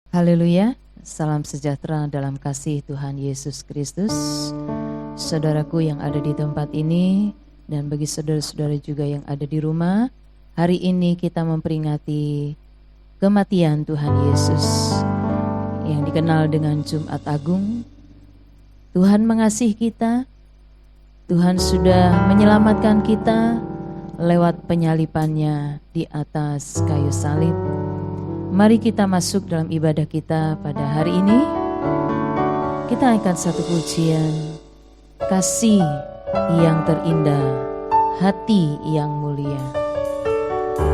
Haleluya, salam sejahtera dalam kasih Tuhan Yesus Kristus. Saudaraku yang ada di tempat ini dan bagi saudara-saudara juga yang ada di rumah, hari ini kita memperingati kematian Tuhan Yesus yang dikenal dengan Jumat Agung. Tuhan mengasihi kita, Tuhan sudah menyelamatkan kita lewat penyalipannya di atas kayu salib. Mari kita masuk dalam ibadah kita pada hari ini. Kita angkat satu pujian, kasih yang terindah, hati yang mulia.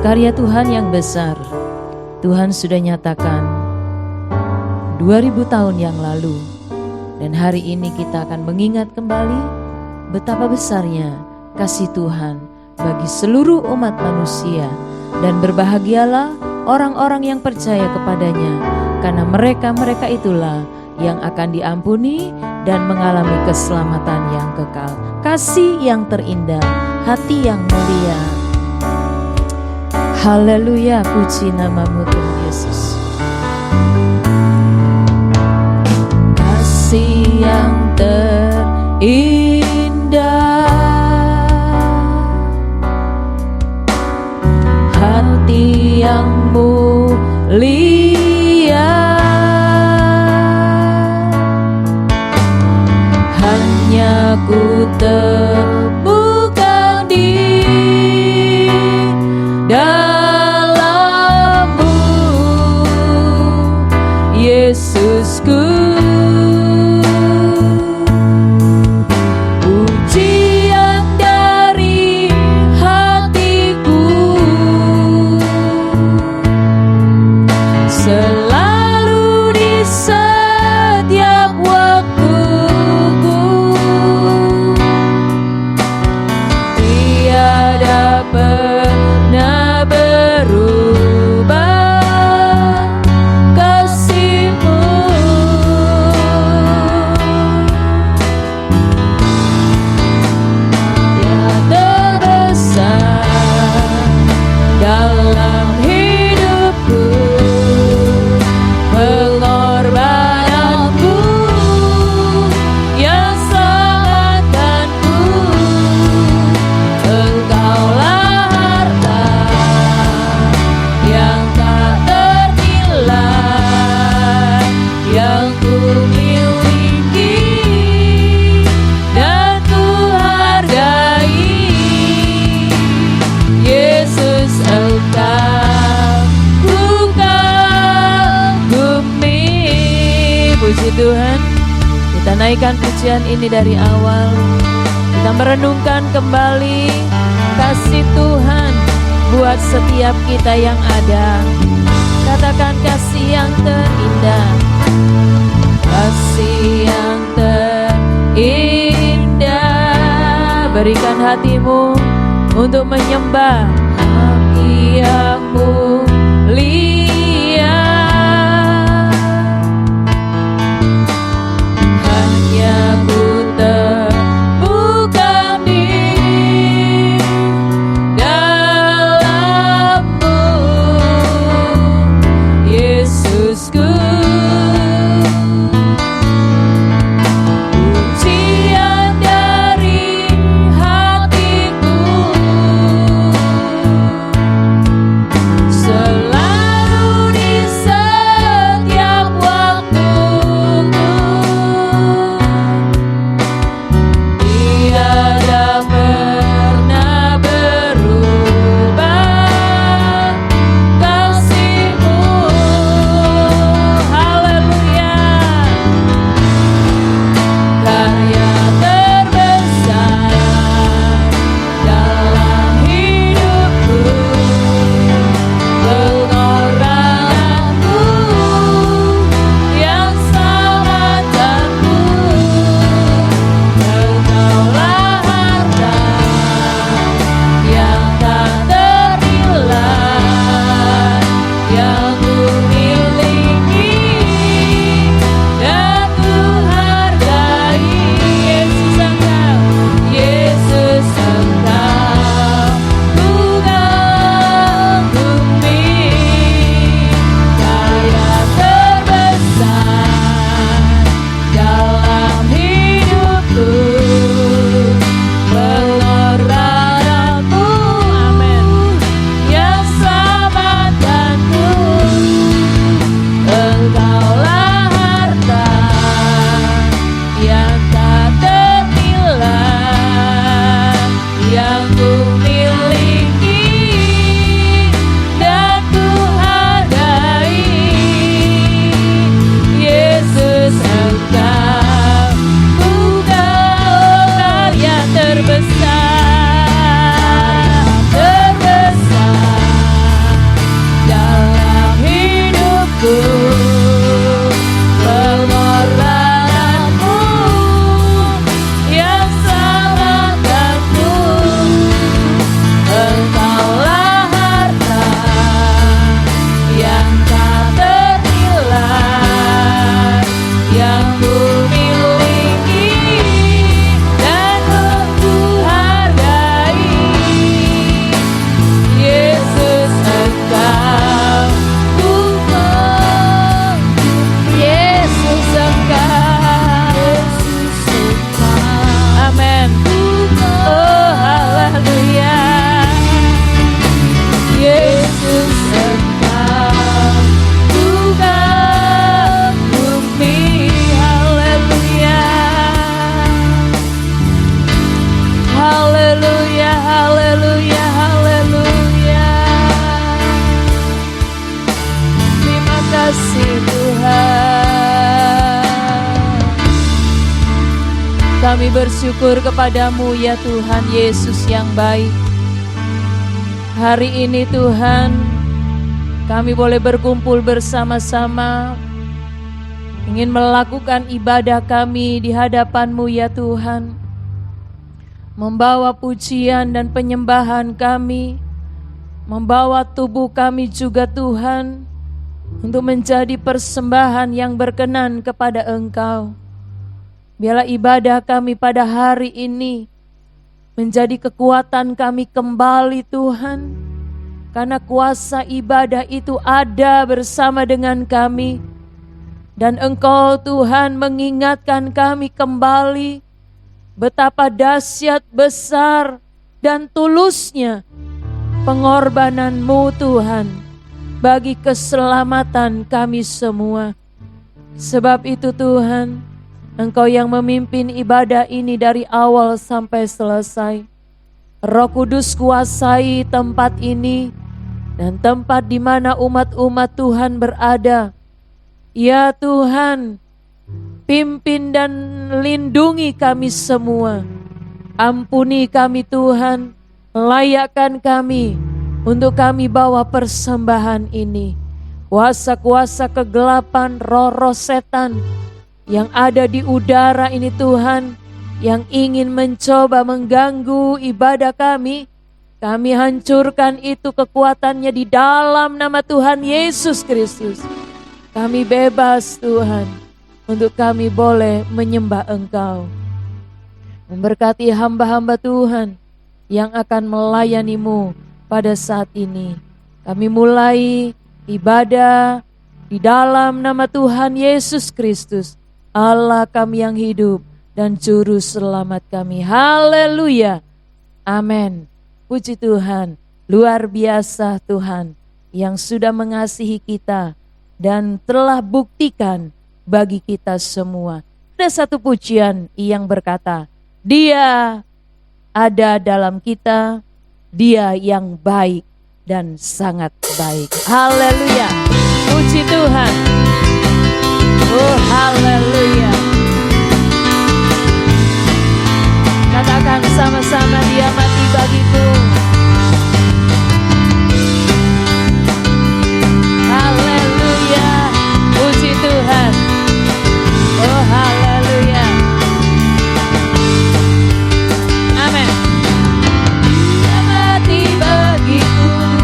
Karya Tuhan yang besar, Tuhan sudah nyatakan 2000 tahun yang lalu. Dan hari ini kita akan mengingat kembali betapa besarnya kasih Tuhan bagi seluruh umat manusia. Dan berbahagialah orang-orang yang percaya kepadanya, karena mereka itulah yang akan diampuni dan mengalami keselamatan yang kekal. Kasih yang terindah, hati yang mulia. Haleluya, puji namamu Tuhan Yesus. Kasih yang terindah, hati yang mulia, hanya ku temukan di dalam-Mu, Yesusku. Pujian dari hatiku selalu di setiap waktuku, tiada pernah berubah kasih-Mu. Tiada besar dalam hidupku, pengorbananku yang selamatkanku. Engkaulah harta yang tak ternilai yang ku miliki dan ku hargai. Yesus, Engkau ku kagumi. Puji Tuhan, kita naikkan pujian ini dari awal. Kita merenungkan kembali kasih Tuhan buat setiap kita yang ada. Katakan kasih yang terindah, kasih yang terindah. Berikan hatimu untuk menyembah hati yang mulia. Hanya ku temukan di dalam-Mu, Yesusku. Pujian dari hatiku selalu Kami bersyukur kepadamu ya Tuhan Yesus yang baik. Hari ini Tuhan, kami boleh berkumpul bersama-sama, ingin melakukan ibadah kami di hadapan-Mu ya Tuhan. Membawa pujian dan penyembahan kami, membawa tubuh kami juga Tuhan, untuk menjadi persembahan yang berkenan kepada Engkau. Biarlah ibadah kami pada hari ini menjadi kekuatan kami kembali Tuhan, karena kuasa ibadah itu ada bersama dengan kami. Dan Engkau Tuhan mengingatkan kami kembali betapa dahsyat, besar, dan tulusnya pengorbanan-Mu Tuhan bagi keselamatan kami semua. Sebab itu Tuhan, Engkau yang memimpin ibadah ini dari awal sampai selesai. Roh Kudus kuasai tempat ini dan tempat di mana umat-umat Tuhan berada. Ya Tuhan, pimpin dan lindungi kami semua. Ampuni kami Tuhan, layakkan kami untuk kami bawa persembahan ini. Kuasa-kuasa kegelapan, roh-roh setan yang ada di udara ini Tuhan, yang ingin mencoba mengganggu ibadah kami hancurkan itu kekuatannya di dalam nama Tuhan Yesus Kristus. Kami bebas Tuhan, untuk kami boleh menyembah Engkau. Memberkati hamba-hamba Tuhan yang akan melayani-Mu pada saat ini. Kami mulai ibadah di dalam nama Tuhan Yesus Kristus, Allah kami yang hidup dan juru selamat kami. Haleluya. Amin. Puji Tuhan, luar biasa Tuhan yang sudah mengasihi kita dan telah buktikan bagi kita semua. Ada satu pujian yang berkata, Dia ada dalam kita, Dia yang baik dan sangat baik. Haleluya. Puji Tuhan. Oh haleluya. Katakan sama-sama, Dia mati bagiku. Haleluya. Puji Tuhan. Oh haleluya. Amin. Dia mati bagiku,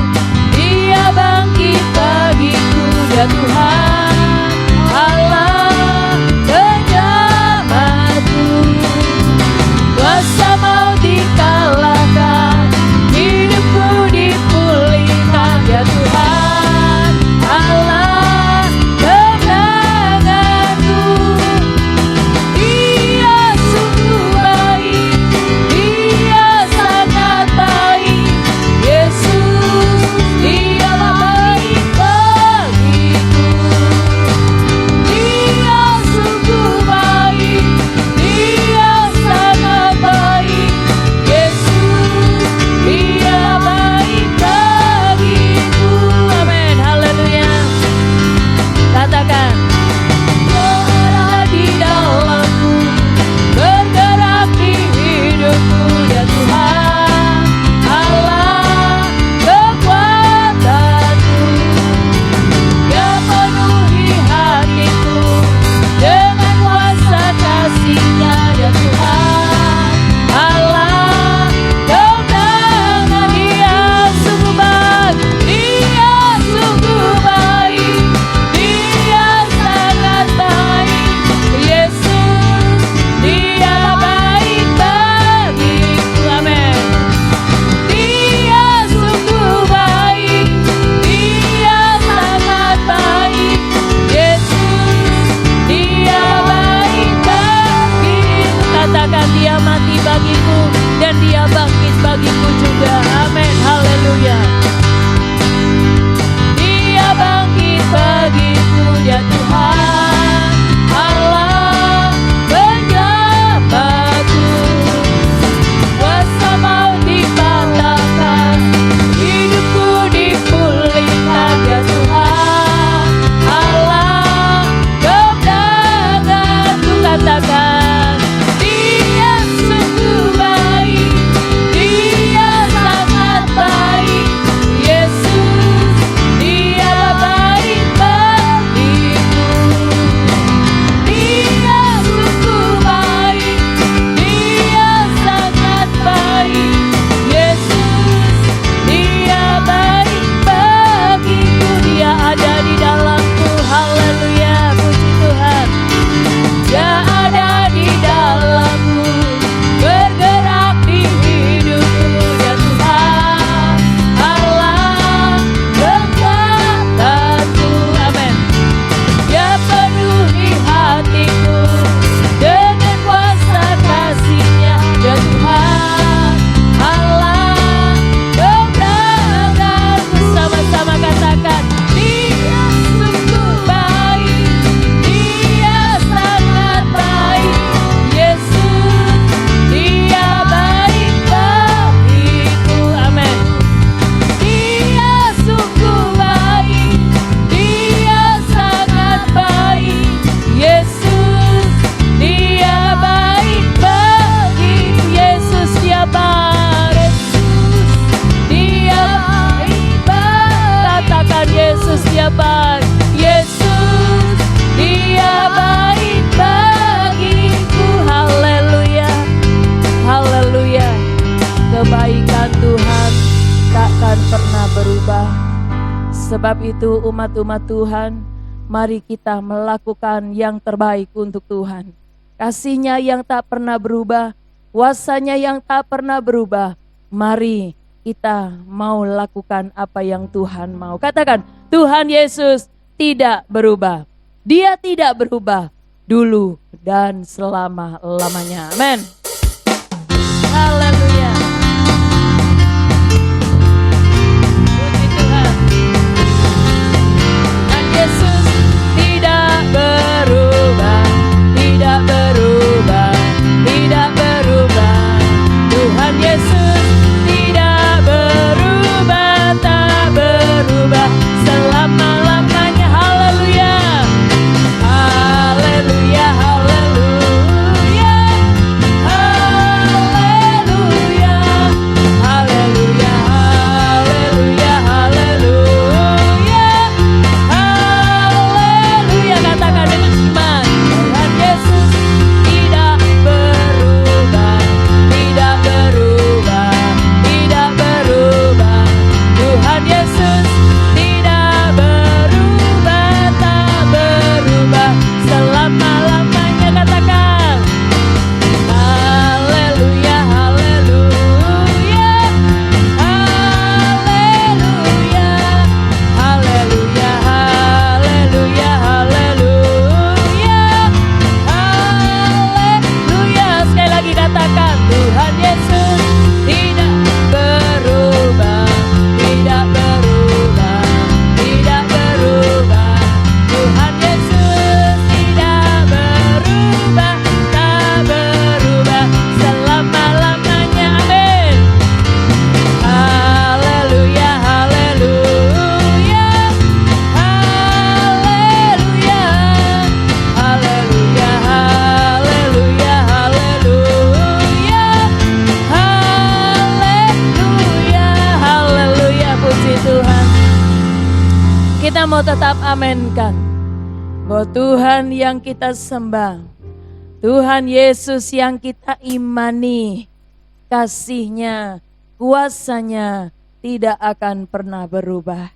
Dia bangkit bagiku, ya Tuhan Allah penyelamatku. Kuasa maut dikalahkan, hidupku dipulihkan, ya Tuhan Allah kemenanganku. Dia sungguh baik, Dia sangat baik, Yesus Dia baik bagiku. Dia sungguh baik, Dia sangat baik, Yesus Dia baik bagiku. Amin, haleluya. Katakan, Kau ada di dalamku, bergerak di hidupku, ya Tuhan Allah kekuatanku. Dia penuhi hatiku dengan kuasa kasih-Nya, ya Tuhan Allah kemenangan. Dia sungguh baik, Dia sungguh baik, Dia sangat baik, Yesus Dia baik bagiku. Amin. Dia sungguh baik, Dia sangat baik, Yesus Dia baik bagiku. Katakan, Dia mati bagiku dan Dia bangkit bagiku juga. Amin, haleluya. Dia bangkit bagiku, ya Tuhan Allah penyelamatku. Kuasa maut dipatahkan, hidupku dipulihkan, ya Tuhan Allah kemenanganku. Katakan, Dia sebab itu umat-umat Tuhan, mari kita melakukan yang terbaik untuk Tuhan. Kasih-Nya yang tak pernah berubah, kuasa-Nya yang tak pernah berubah. Mari kita mau lakukan apa yang Tuhan mau. Katakan, Tuhan Yesus tidak berubah. Dia tidak berubah dulu dan selama-lamanya. Amin. Haleluya. Puji Tuhan. Tuhan Yesus tidak berubah, tidak berubah, tidak berubah. Tuhan Yesus tidak berubah, tak berubah selama-lamanya. Haleluya. Haleluya, haleluya. Haleluya. Haleluya, haleluya, haleluya. Haleluya, katakan dengan iman. Tuhan Yesus tidak berubah, tidak berubah, tidak berubah. Tuhan Yesus tidak berubah, tak berubah selama-lamanya. Katakan haleluya, haleluya. Haleluya. Haleluya, haleluya, haleluya. Haleluya. Sekali lagi katakan, Tuhan Yesus tidak berubah, tidak berubah, tidak berubah. Tuhan Yesus tidak berubah, tak berubah selama-lamanya. Amin. Haleluya, haleluya. Haleluya. Haleluya, haleluya, haleluya. Haleluya, haleluya. Puji Tuhan. Kita mau tetap amenkan bahwa Tuhan yang kita sembah, Tuhan Yesus yang kita imani, kasih-Nya, kuasa-Nya tidak akan pernah berubah.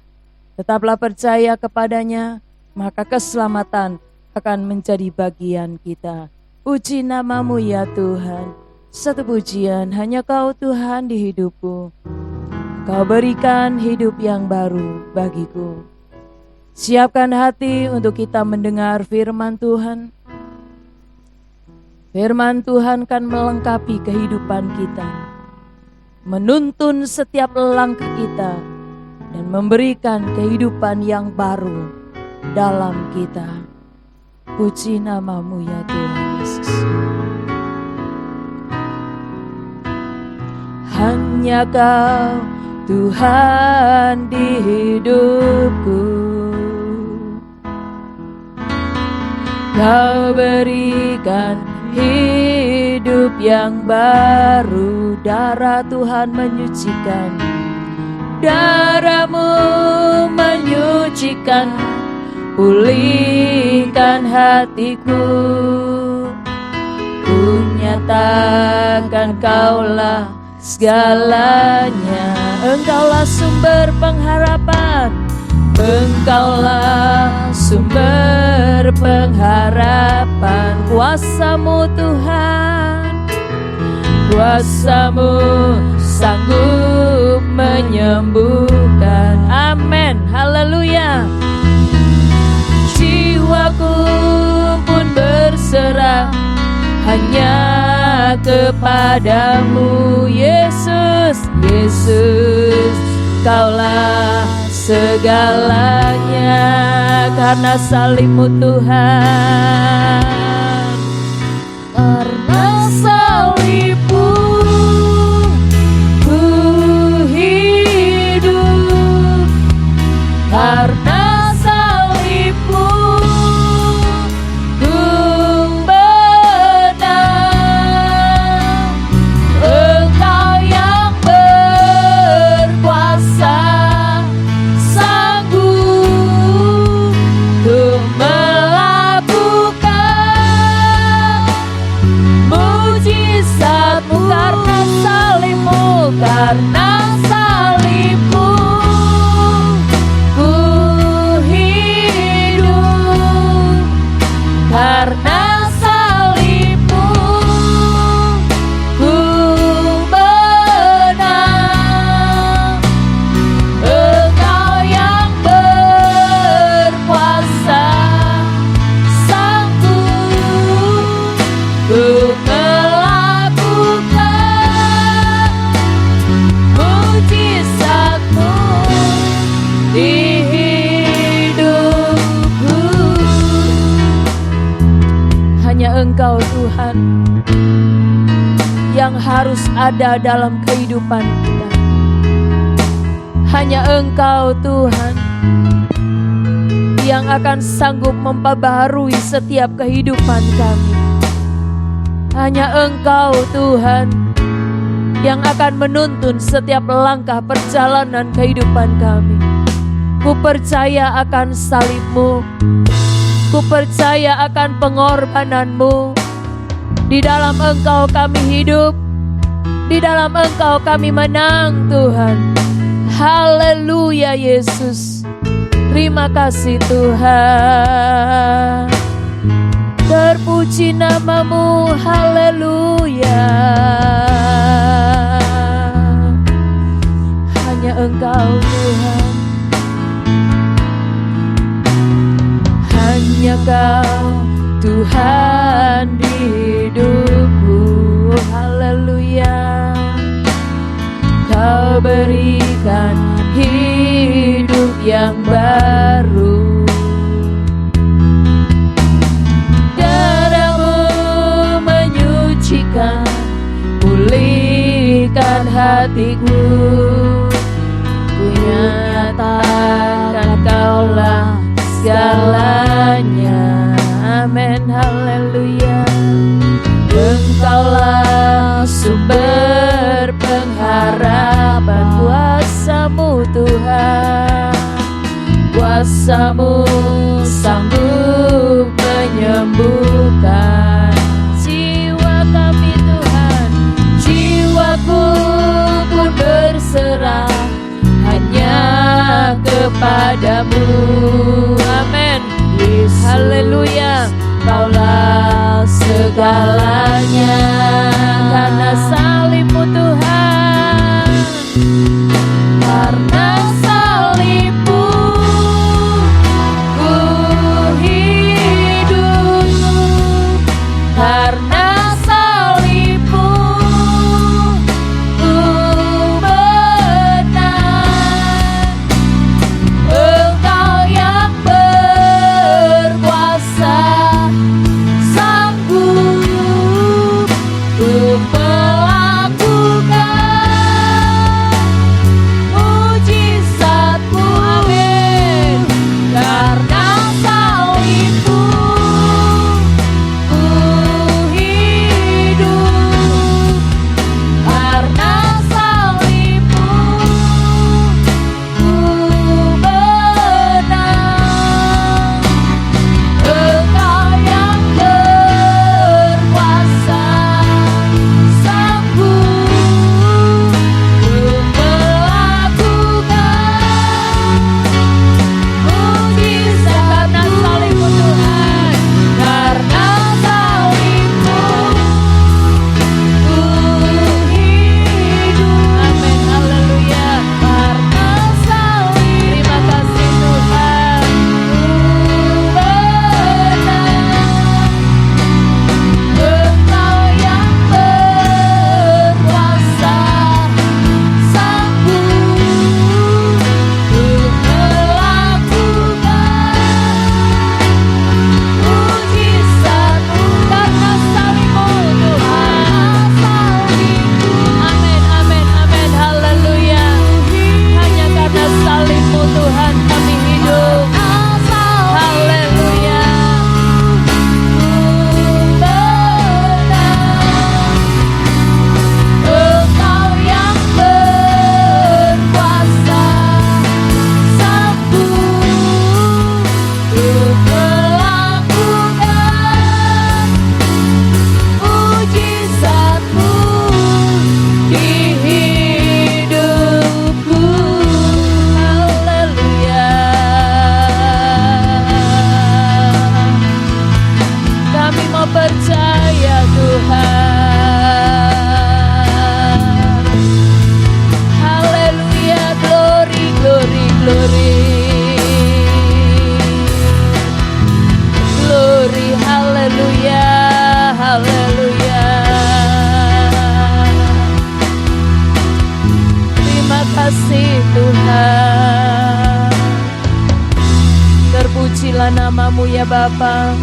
Tetaplah percaya kepadanya, maka keselamatan akan menjadi bagian kita. Puji nama-Mu ya Tuhan. Satu pujian, hanya Kau Tuhan di hidupku. Kau berikan hidup yang baru bagiku. Siapkan hati untuk kita mendengar firman Tuhan. Firman Tuhan kan melengkapi kehidupan kita, menuntun setiap langkah kita, dan memberikan kehidupan yang baru dalam kita. Puji nama-Mu ya Tuhan Yesus. Hanya Kau Tuhan di hidupku. Kau berikan hidup yang baru. Darah Tuhan menyucikan, darah-Mu menyucikan, pulihkan hatiku. Ku nyatakan Kaulah segalanya. Engkaulah sumber pengharapan, Engkaulah sumber pengharapan. Kuasa-Mu Tuhan, kuasa-Mu sanggup menyembuhkan. Amin, haleluya. Jiwaku pun berserah hanya kepadamu Yesus. Yesus, Kaulah segalanya. Karena salib-Mu Tuhan, karena salib-Mu ku hidup. Karena salib-Mu ku menang. Engkau yang berkuasa, sanggup untuk melakukan mujizat-Mu. Karena salib-Mu, karena salib-Mu ku Tuhan yang harus ada dalam kehidupan kita. Hanya Engkau Tuhan yang akan sanggup memperbaharui setiap kehidupan kami. Hanya Engkau Tuhan yang akan menuntun setiap langkah perjalanan kehidupan kami. Ku percaya akan salib-Mu, ku percaya akan pengorbanan-Mu. Di dalam Engkau kami hidup, di dalam Engkau kami menang Tuhan. Haleluya Yesus, terima kasih Tuhan. Terpuji nama-Mu, haleluya. Hanya Engkau Tuhan, hanya Kau Tuhan di hidupku, haleluya. Kau berikan hidup yang baru, darah-Mu menyucikan, pulihkan hatiku. Ku nyatakan Kaulah segalanya, amin, haleluya. Engkaulah sumber pengharapan, kuasa-Mu Tuhan, kuasa-Mu sanggup menyembuhkan jiwa kami Tuhan. Jiwaku pun berserah hanya kepada-Mu, amin, haleluya. Kaulah segalanya, karena salib-Mu Tuhan, karena salib-Mu ku hidup, karena salib-Mu ku menang. Engkau yang berkuasa, sanggup untuk melakukan mujizat-Mu, amin. Karena salib-Mu ku hidup, karena salib-Mu ku menang. Engkau yang berkuasa, sanggup untuk melakukan mujizat. Karena salib-Mu Tuhan, karena salib-Mu ku hidup, amin, haleluya. Karena salib, terima kasih Tuhan, ku menang. Engkau yang berkuasa, sanggup untuk melakukan mujizat-Mu. Karena salib-Mu Tuhan, amin, amin, amin, haleluya. Hanya karena salib-Mu Tuhan kami hidup, haleluya. Engkau yang berkuasa, sanggup untuk melakukan mujizat-Mu di hidupku, haleluya. Kami mau percaya Tuhan, haleluya, glory, glory, glory, glory, haleluya, haleluya. Terima kasih Tuhan, terpujilah nama-Mu ya Bapa.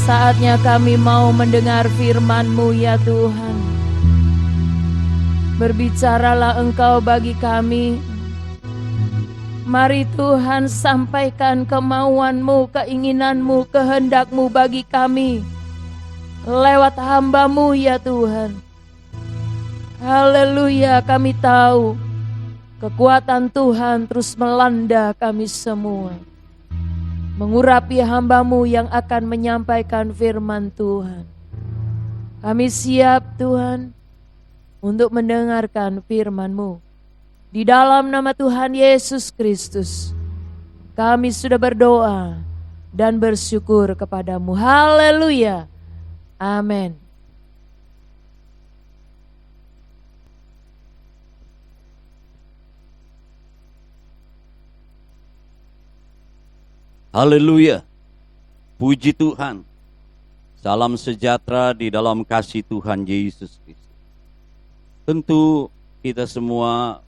saatnya kami mau mendengar firman-Mu ya Tuhan. Berbicaralah Engkau bagi kami. Mari Tuhan sampaikan kemauan-Mu, keinginan-Mu, kehendak-Mu bagi kami lewat hamba-Mu ya Tuhan. Haleluya, kami tahu kekuatan Tuhan terus melanda kami semua, mengurapi hamba-Mu yang akan menyampaikan firman Tuhan. Kami siap Tuhan untuk mendengarkan firman-Mu. Di dalam nama Tuhan Yesus Kristus, kami sudah berdoa dan bersyukur kepada-Mu. Haleluya. Amin. Haleluya. Puji Tuhan. Salam sejahtera di dalam kasih Tuhan Yesus Kristus. Tentu kita semua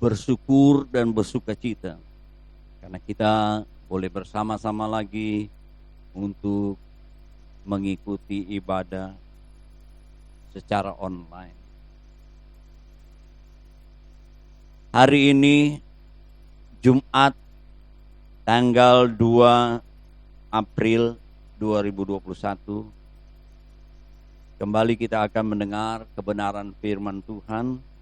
bersyukur dan bersukacita karena kita boleh bersama-sama lagi untuk mengikuti ibadah secara online. Hari ini Jumat tanggal 2 April 2021, kembali kita akan mendengar kebenaran firman Tuhan.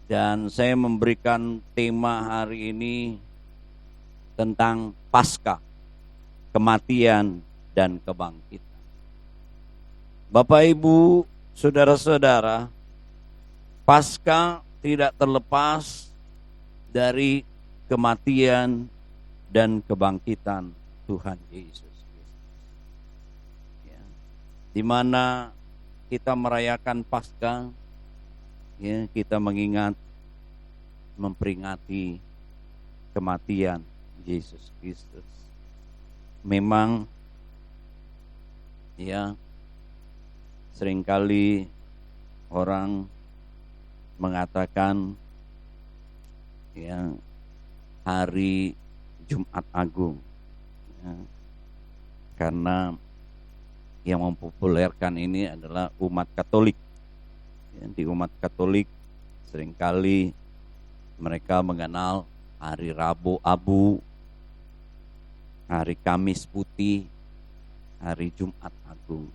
Dan saya memberikan tema hari ini tentang Paskah, kematian dan kebangkitan. Bapak Ibu, saudara-saudara, Paskah tidak terlepas dari kematian dan kebangkitan Tuhan Yesus Kristus. Ya, di mana kita merayakan Paskah, ya, kita mengingat, memperingati kematian Yesus Kristus. Memang ya, seringkali orang mengatakan ya, hari Jumat Agung, ya, karena yang mempopulerkan ini adalah umat Katolik. Di umat Katolik seringkali mereka mengenal hari Rabu Abu, hari Kamis Putih, hari Jumat Agung.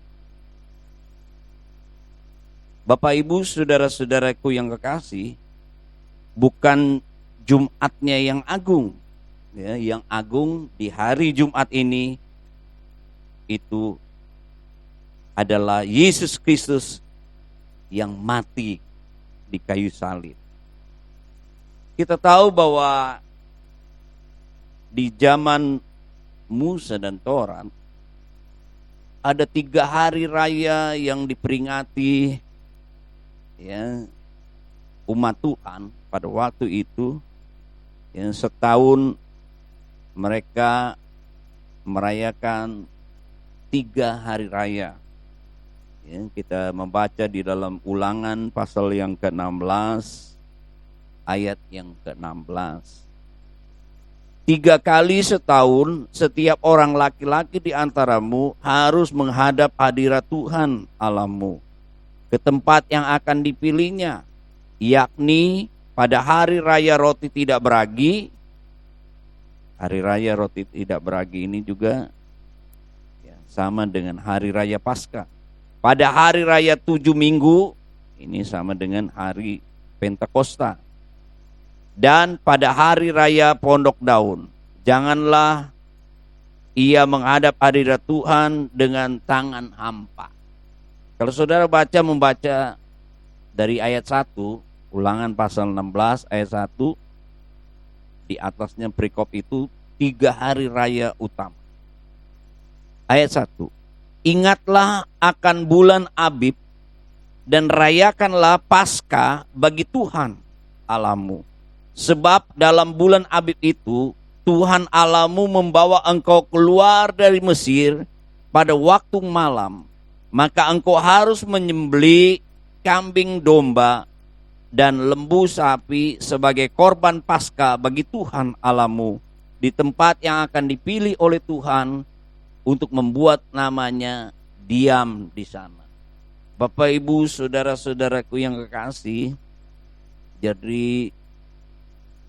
Bapak Ibu, saudara-saudaraku yang kekasih, bukan Jumatnya yang agung, ya, yang agung di hari Jumat ini itu adalah Yesus Kristus yang mati di kayu salib. Kita tahu bahwa di zaman Musa dan Taurat ada 3 hari raya yang diperingati, ya, umat Tuhan pada waktu itu. Yang setahun mereka merayakan 3 hari raya. Ya, kita membaca di dalam Ulangan pasal yang ke-16 ayat yang ke-16. 3 kali setahun setiap orang laki-laki di antaramu harus menghadap hadirat Tuhan Allahmu ke tempat yang akan dipilihnya, yakni pada hari raya roti tidak beragi. Hari raya roti tidak beragi ini juga ya, sama dengan hari raya Paskah. Pada hari raya 7 minggu, ini sama dengan hari Pentakosta. Dan pada hari raya Pondok Daun, janganlah ia menghadap hadirat Tuhan dengan tangan hampa. Kalau saudara membaca dari ayat 1, Ulangan pasal 16 ayat 1, di atasnya perikop itu 3 hari raya utama. Ayat 1, ingatlah akan bulan Abib dan rayakanlah Paskah bagi Tuhan Allahmu. Sebab dalam bulan Abib itu Tuhan Allahmu membawa engkau keluar dari Mesir pada waktu malam. Maka engkau harus menyembelih kambing domba dan lembu sapi sebagai korban Paskah bagi Tuhan Allahmu di tempat yang akan dipilih oleh Tuhan untuk membuat namanya diam di sana. Bapak Ibu saudara-saudaraku yang kekasih, jadi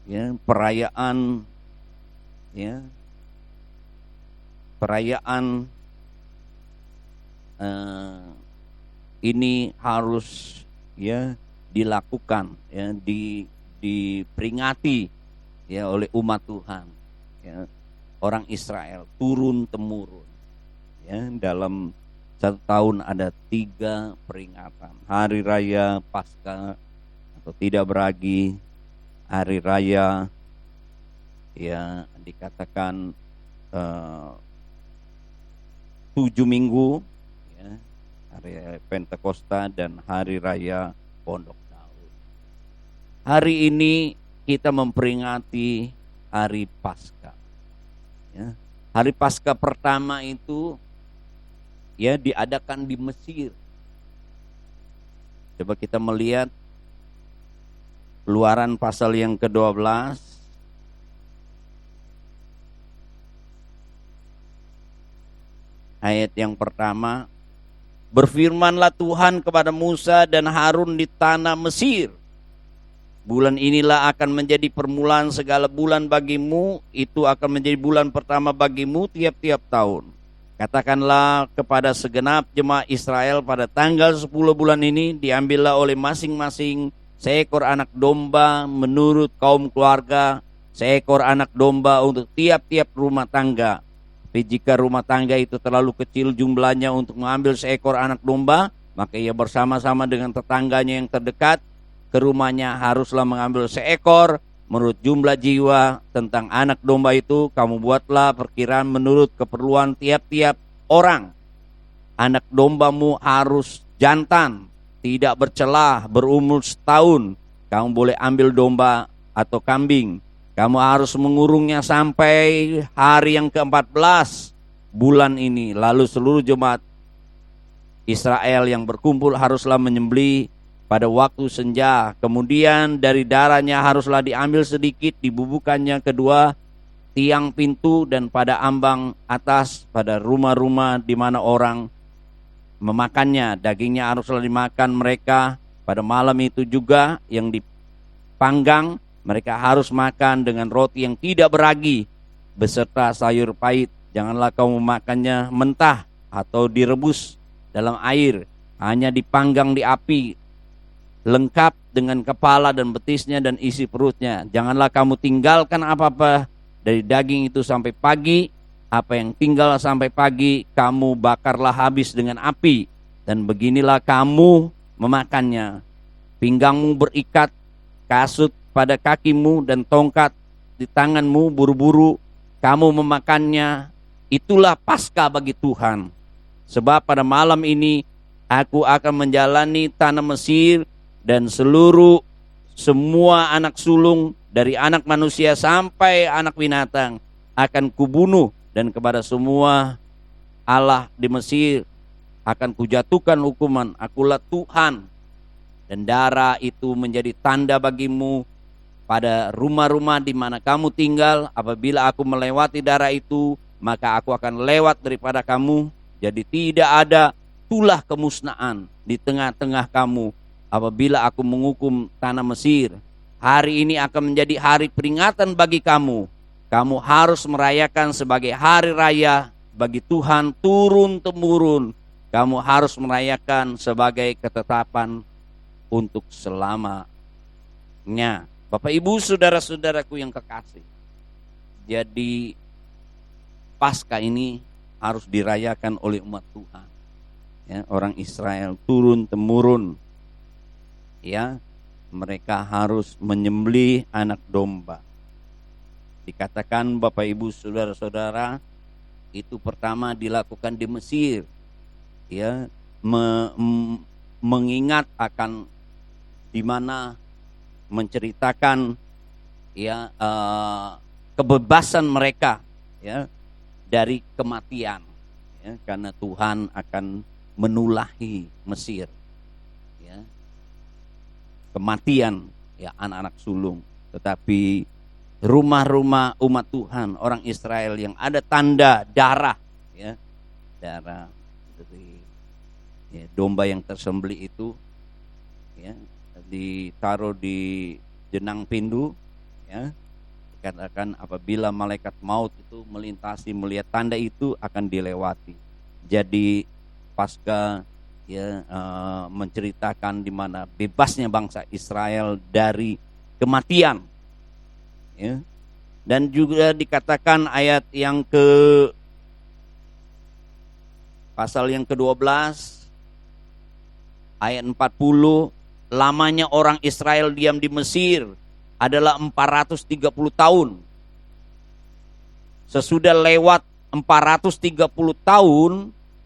ya perayaan ini harus ya dilakukan, ya diperingati ya oleh umat Tuhan, ya orang Israel turun temurun. Ya, dalam 1 tahun ada 3 peringatan: hari raya Paskah atau tidak beragi, hari raya ya dikatakan 7 minggu, ya, hari raya Pentakosta, dan hari raya Pondok Daud. Hari ini kita memperingati hari Paskah. Ya, hari Paskah pertama itu ya diadakan di Mesir. Coba kita melihat Keluaran pasal yang ke-12 ayat yang pertama. Berfirmanlah Tuhan kepada Musa dan Harun di tanah Mesir, bulan inilah akan menjadi permulaan segala bulan bagimu, itu akan menjadi bulan pertama bagimu tiap-tiap tahun. Katakanlah kepada segenap jemaat Israel, pada tanggal 10 bulan ini diambillah oleh masing-masing seekor anak domba menurut kaum keluarga, seekor anak domba untuk tiap-tiap rumah tangga. Tapi jika rumah tangga itu terlalu kecil jumlahnya untuk mengambil seekor anak domba, maka ia bersama-sama dengan tetangganya yang terdekat ke rumahnya haruslah mengambil seekor menurut jumlah jiwa. Tentang anak domba itu kamu buatlah perkiraan menurut keperluan tiap-tiap orang. Anak dombamu harus jantan, tidak bercelah, berumur 1 tahun. Kamu boleh ambil domba atau kambing. Kamu harus mengurungnya sampai hari yang ke-14 bulan ini. Lalu seluruh jemaat Israel yang berkumpul haruslah menyembelih pada waktu senja. Kemudian dari darahnya haruslah diambil sedikit, dibubuhkannya kedua tiang pintu dan pada ambang atas pada rumah-rumah di mana orang memakannya. Dagingnya haruslah dimakan mereka pada malam itu juga. Yang dipanggang mereka harus makan dengan roti yang tidak beragi beserta sayur pahit. Janganlah kamu memakannya mentah atau direbus dalam air, hanya dipanggang di api, lengkap dengan kepala dan betisnya dan isi perutnya. Janganlah kamu tinggalkan apa-apa dari daging itu sampai pagi. Apa yang tinggal sampai pagi kamu bakarlah habis dengan api, dan beginilah kamu memakannya. Pinggangmu berikat kasut pada kakimu dan tongkat di tanganmu, buru-buru kamu memakannya. Itulah Paskah bagi Tuhan. Sebab pada malam ini aku akan menjalani tanah Mesir, dan semua anak sulung dari anak manusia sampai anak binatang akan kubunuh, dan kepada semua Allah di Mesir akan kujatuhkan hukuman. Akulah Tuhan. Dan darah itu menjadi tanda bagimu pada rumah-rumah di mana kamu tinggal. Apabila aku melewati darah itu, maka aku akan lewat daripada kamu. Jadi tidak ada tulah kemusnahan di tengah-tengah kamu apabila aku menghukum tanah Mesir. Hari ini akan menjadi hari peringatan bagi kamu. Kamu harus merayakan sebagai hari raya bagi Tuhan turun-temurun. Kamu harus merayakan sebagai ketetapan untuk selamanya. Bapak Ibu saudara-saudaraku yang kekasih, jadi Paskah ini harus dirayakan oleh umat Tuhan, ya, orang Israel turun-temurun. Ya, mereka harus menyembelih anak domba. Dikatakan Bapak Ibu saudara-saudara, itu pertama dilakukan di Mesir, ya, mengingat akan di mana menceritakan ya kebebasan mereka, ya, dari kematian, ya, karena Tuhan akan menulahi Mesir, ya, kematian ya anak-anak sulung. Tetapi rumah-rumah umat Tuhan orang Israel yang ada tanda darah, ya, darah dari domba yang tersembelih itu, ya, ditaruh di jenang pindu, ya. Dikatakan apabila malaikat maut itu melintasi melihat tanda itu akan dilewati. Jadi pasca menceritakan di mana bebasnya bangsa Israel dari kematian, ya. Dan juga dikatakan ayat yang pasal yang ke-12 ayat 40, lamanya orang Israel diam di Mesir adalah 430 tahun. Sesudah lewat 430 tahun,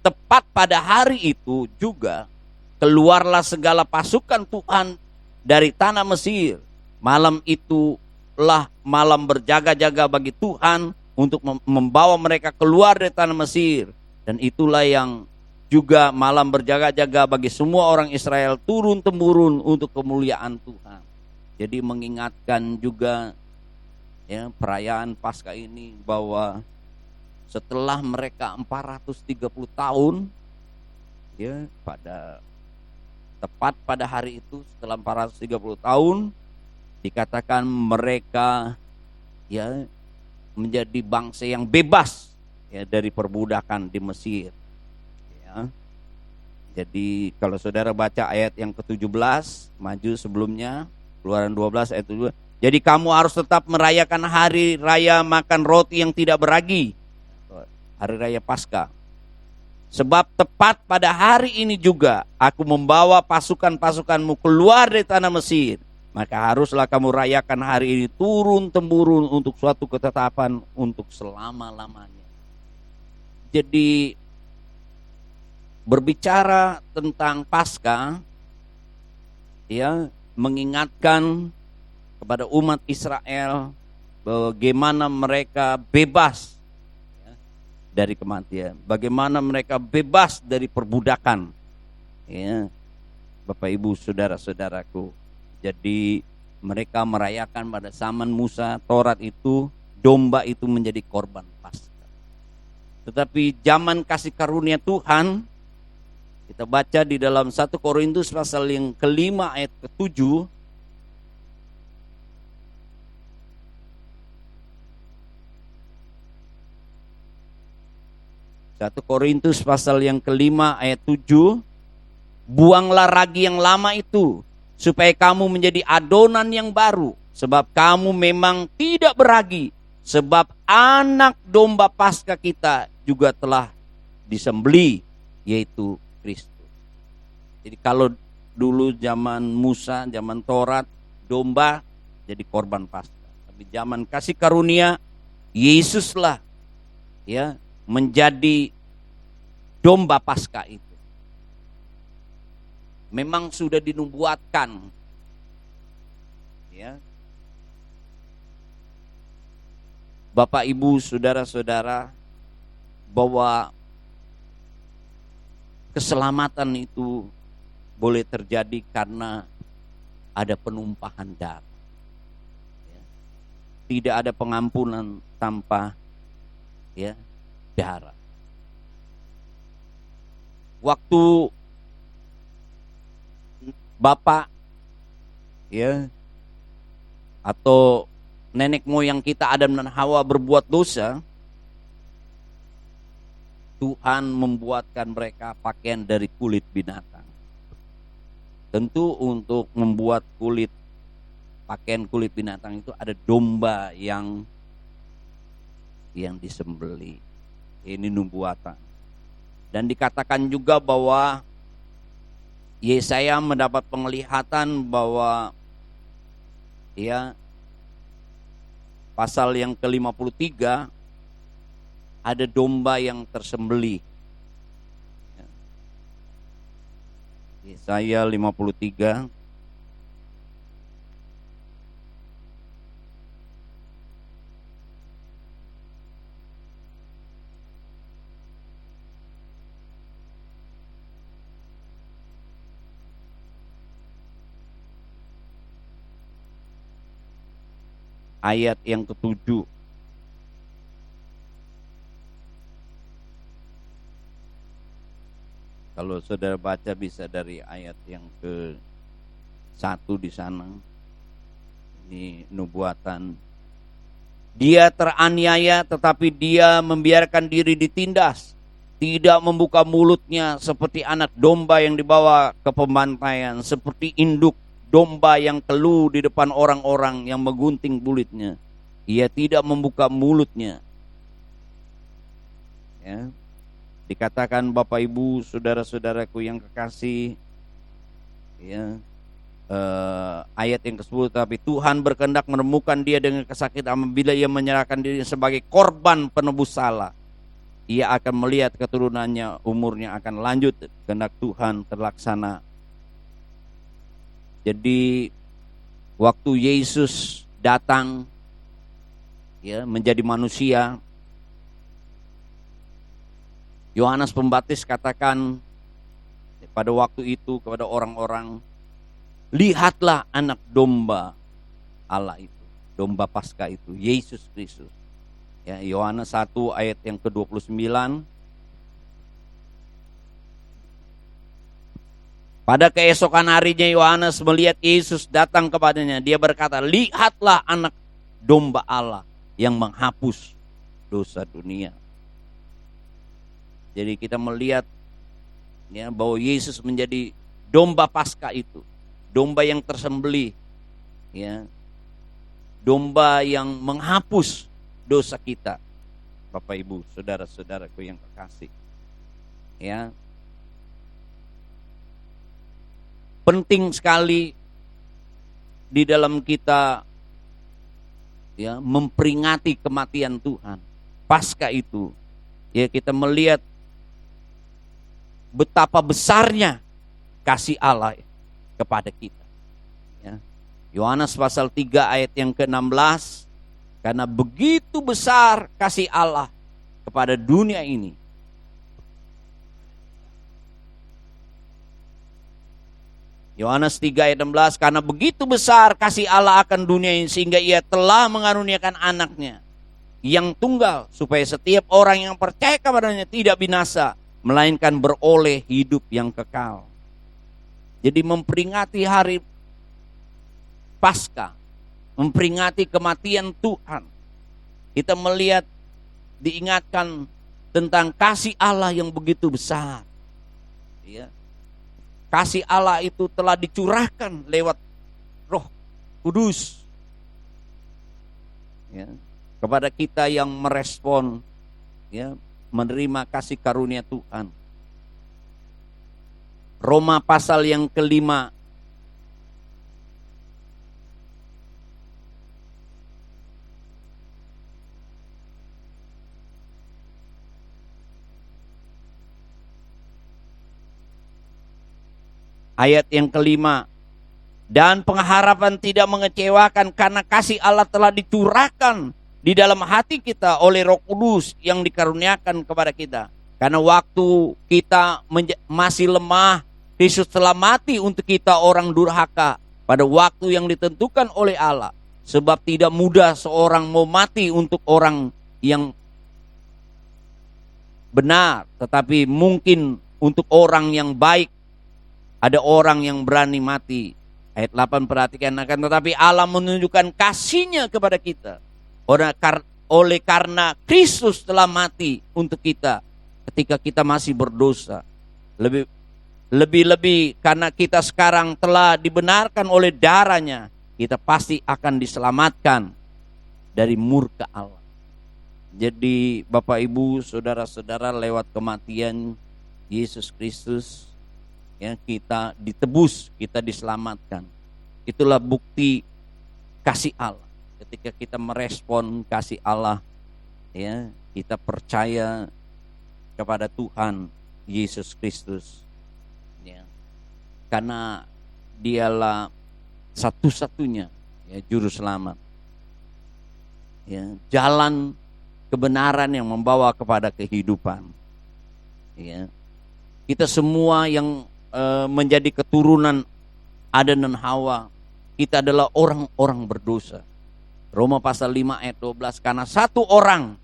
tepat pada hari itu juga keluarlah segala pasukan Tuhan dari tanah Mesir. Malam itulah malam berjaga-jaga bagi Tuhan untuk membawa mereka keluar dari tanah Mesir. Dan itulah yang juga malam berjaga-jaga bagi semua orang Israel turun-temurun untuk kemuliaan Tuhan. Jadi mengingatkan juga, ya, perayaan Paskah ini bahwa setelah mereka 430 tahun, ya, tepat pada hari itu setelah 430 tahun dikatakan mereka, ya, menjadi bangsa yang bebas, ya, dari perbudakan di Mesir, ya. Jadi kalau saudara baca ayat yang ke-17, maju sebelumnya, Keluaran 12 ayat 7. Jadi kamu harus tetap merayakan hari raya makan roti yang tidak beragi, hari raya Paskah. Sebab tepat pada hari ini juga aku membawa pasukan-pasukanmu keluar dari tanah Mesir. Maka haruslah kamu rayakan hari ini turun-temurun untuk suatu ketetapan untuk selama-lamanya. Jadi berbicara tentang Paskah, ya, mengingatkan kepada umat Israel bagaimana mereka bebas, ya, dari kematian, bagaimana mereka bebas dari perbudakan, ya, Bapak Ibu saudara-saudaraku. Jadi mereka merayakan pada zaman Musa Taurat itu domba itu menjadi korban Paskah. Tetapi zaman kasih karunia Tuhan, kita baca di dalam 1 Korintus pasal yang ke-5 ayat ke-7. 1 Korintus pasal yang ke-5 ayat 7. Buanglah ragi yang lama itu, supaya kamu menjadi adonan yang baru, sebab kamu memang tidak beragi, sebab anak domba Paskah kita juga telah disembelih, yaitu Kristus. Jadi kalau dulu zaman Musa, zaman Taurat, domba jadi korban Paskah. Tapi zaman kasih karunia, Yesuslah, ya, menjadi domba Paskah itu. Memang sudah dinubuatkan, ya, Bapak Ibu saudara-saudara, bahwa keselamatan itu boleh terjadi karena ada penumpahan darah, ya. Tidak ada pengampunan tanpa, ya, darah. Waktu bapak, ya, atau nenek moyang kita Adam dan Hawa berbuat dosa, Tuhan membuatkan mereka pakaian dari kulit binatang. Tentu untuk membuat pakaian kulit binatang itu ada domba yang disembelih. Ini nubuatan. Dan dikatakan juga bahwa Yesaya mendapat penglihatan bahwa, ya, pasal yang ke-53 ada domba yang tersembelih. Yesaya 53 ayat yang ke-7. Kalau saudara baca bisa dari ayat yang ke-1 di sana. Ini nubuatan. Dia teraniaya tetapi dia membiarkan diri ditindas. Tidak membuka mulutnya seperti anak domba yang dibawa ke pembantaian. Seperti induk domba yang keluh di depan orang-orang yang menggunting kulitnya. Ia tidak membuka mulutnya. Ya. Dikatakan Bapak Ibu, saudara-saudaraku yang kekasih, ya, ayat yang ke-10, tapi Tuhan berkehendak menemukan dia dengan kesakitan apabila ia menyerahkan diri sebagai korban penebus salah. Ia akan melihat keturunannya, umurnya akan lanjut, kehendak Tuhan terlaksana. Jadi waktu Yesus datang, ya, menjadi manusia, Yohanes Pembaptis katakan pada waktu itu kepada orang-orang, lihatlah anak domba Allah itu, domba Paskah itu, Yesus Kristus. Ya, Yohanes 1 ayat yang ke-29. Pada keesokan harinya Yohanes melihat Yesus datang kepadanya. Dia berkata, lihatlah anak domba Allah yang menghapus dosa dunia. Jadi kita melihat, ya, bahwa Yesus menjadi domba Paskah itu, domba yang tersembelih, ya, domba yang menghapus dosa kita. Bapak Ibu, saudara-saudaraku yang kekasih, ya, penting sekali di dalam kita, ya, memperingati kematian Tuhan. Paskah itu, ya, kita melihat betapa besarnya kasih Allah kepada kita. Ya. Yohanes pasal 3 ayat yang ke-16, karena begitu besar kasih Allah kepada dunia ini. Yohanes 3 ayat 16, karena begitu besar kasih Allah akan dunia ini sehingga ia telah mengaruniakan anaknya yang tunggal supaya setiap orang yang percaya kepadanya tidak binasa, melainkan beroleh hidup yang kekal. Jadi memperingati hari Paskah, memperingati kematian Tuhan, kita melihat, diingatkan tentang kasih Allah yang begitu besar. Ya. Kasih Allah itu telah dicurahkan lewat Roh Kudus, ya, kepada kita yang merespon, ya, menerima kasih karunia Tuhan. Roma pasal yang ke-5 ayat yang ke-5, dan pengharapan tidak mengecewakan karena kasih Allah telah dicurahkan di dalam hati kita oleh Roh Kudus yang dikaruniakan kepada kita. Karena waktu kita masih lemah, Kristus telah mati untuk kita orang durhaka pada waktu yang ditentukan oleh Allah. Sebab tidak mudah seorang mau mati untuk orang yang benar, tetapi mungkin untuk orang yang baik ada orang yang berani mati. Ayat 8 perhatikan, akan tetapi Allah menunjukkan kasih-Nya kepada kita oleh karena Kristus telah mati untuk kita ketika kita masih berdosa. Lebih-lebih karena kita sekarang telah dibenarkan oleh darah-Nya, kita pasti akan diselamatkan dari murka Allah. Jadi Bapak Ibu, saudara-saudara, lewat kematian Yesus Kristus, ya, kita ditebus, kita diselamatkan. Itulah bukti kasih Allah. Ketika kita merespon kasih Allah, ya, kita percaya kepada Tuhan Yesus Kristus, ya, karena Dialah satu-satunya, ya, juru selamat, ya, jalan kebenaran yang membawa kepada kehidupan. Ya, kita semua yang menjadi keturunan Adam dan Hawa, kita adalah orang-orang berdosa. Roma pasal 5 ayat 12, karena satu orang,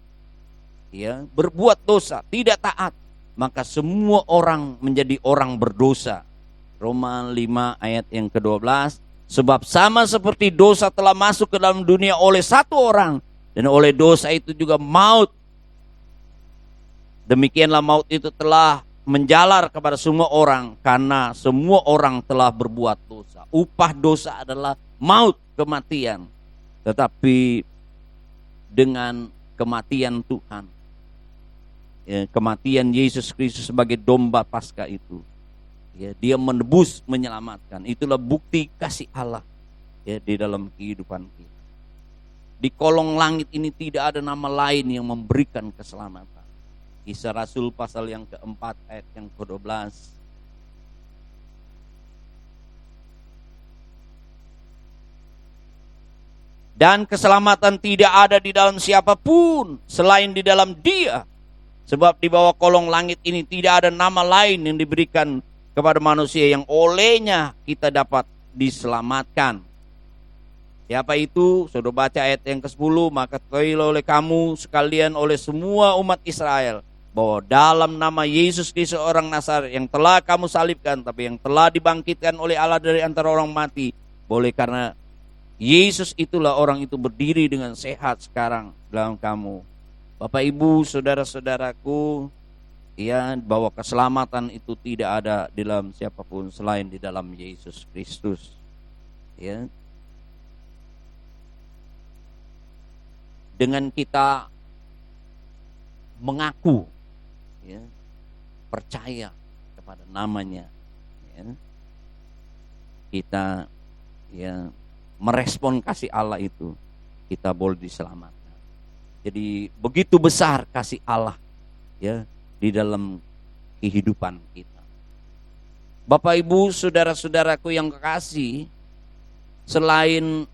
ya, berbuat dosa, tidak taat, maka semua orang menjadi orang berdosa. Roma 5 ayat yang ke-12. Sebab sama seperti dosa telah masuk ke dalam dunia oleh satu orang, dan oleh dosa itu juga maut. Demikianlah maut itu telah menjalar kepada semua orang, karena semua orang telah berbuat dosa. Upah dosa adalah maut, kematian. Tetapi dengan kematian Tuhan, ya, kematian Yesus Kristus sebagai domba Paskah itu, ya, dia menebus, menyelamatkan. Itulah bukti kasih Allah, ya, di dalam kehidupan kita. Di kolong langit ini tidak ada nama lain yang memberikan keselamatan. Kisah Rasul pasal yang keempat ayat yang ke-12. Dan keselamatan tidak ada di dalam siapapun selain di dalam Dia. Sebab di bawah kolong langit ini tidak ada nama lain yang diberikan kepada manusia yang olehnya kita dapat diselamatkan. Siapa itu? Sudah baca ayat yang ke-10. Maka ketahuilah oleh kamu sekalian, oleh semua umat Israel, bahwa dalam nama Yesus Kristus orang Nazaret yang telah kamu salibkan, tapi yang telah dibangkitkan oleh Allah dari antara orang mati, boleh karena Yesus itulah orang itu berdiri dengan sehat sekarang dalam kamu. Bapak Ibu, saudara-saudaraku, ya, bahwa keselamatan itu tidak ada di dalam siapapun selain di dalam Yesus Kristus. Ya. Dengan kita mengaku, ya, percaya kepada namanya, ya, kita, ya, merespon kasih Allah itu, kita boleh diselamatkan. Jadi begitu besar kasih Allah, ya, di dalam kehidupan kita. Bapak Ibu, saudara-saudaraku yang kekasih, selain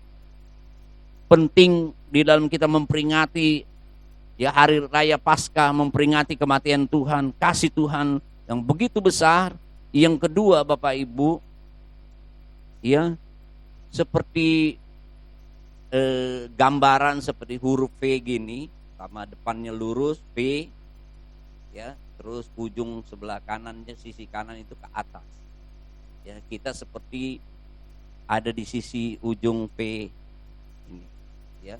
penting di dalam kita memperingati, ya, hari raya Paskah, memperingati kematian Tuhan, kasih Tuhan yang begitu besar. Yang kedua, Bapak Ibu, ya, seperti gambaran seperti huruf V gini, sama depannya lurus V, ya, terus ujung sebelah kanannya, sisi kanan itu ke atas. Ya, kita seperti ada di sisi ujung V ini, ya.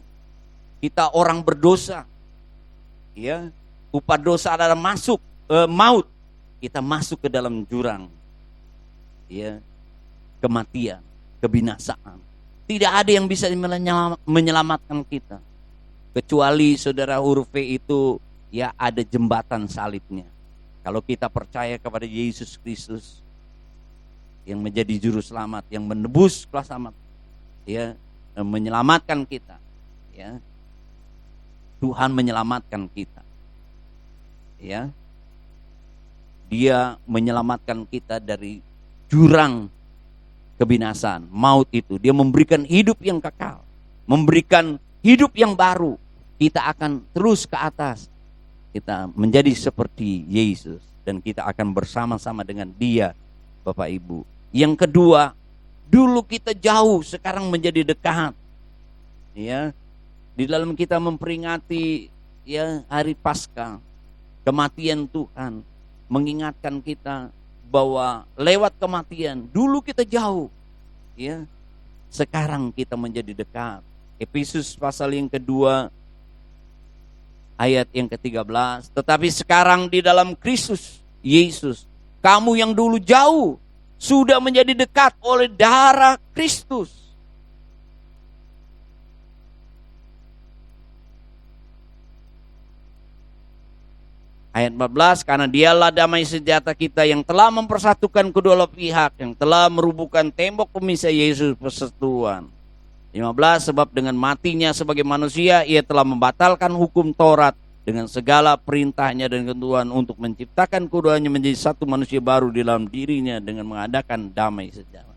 Kita orang berdosa, ya, upah dosa adalah masuk maut. Kita masuk ke dalam jurang, ya, kematian, kebinasaan. Tidak ada yang bisa menyelamatkan kita kecuali, saudara, huruf V itu, ya, ada jembatan salibnya. Kalau kita percaya kepada Yesus Kristus yang menjadi juru selamat, yang menebus kelas selamat, ya, menyelamatkan kita, ya, Tuhan menyelamatkan kita, ya, Dia menyelamatkan kita dari jurang kebinasaan, maut itu. Dia memberikan hidup yang kekal, memberikan hidup yang baru. Kita akan terus ke atas, kita menjadi seperti Yesus, dan kita akan bersama-sama dengan Dia, Bapak Ibu. Yang kedua, dulu kita jauh, sekarang menjadi dekat, ya. Di dalam kita memperingati, ya, hari Paskah, kematian Tuhan, mengingatkan kita bahwa lewat kematian dulu kita jauh, ya, sekarang kita menjadi dekat. Efesus pasal yang kedua ayat yang ke-13. Tetapi sekarang di dalam Kristus Yesus, kamu yang dulu jauh sudah menjadi dekat oleh darah Kristus. Ayat 14, karena Dialah damai sejahtera kita yang telah mempersatukan kedua pihak, yang telah merubuhkan tembok pemisah, Yesus persatuan. 15, sebab dengan matinya sebagai manusia ia telah membatalkan hukum Taurat dengan segala perintahnya dan ketentuan untuk menciptakan keduanya menjadi satu manusia baru di dalam dirinya dengan mengadakan damai sejahtera.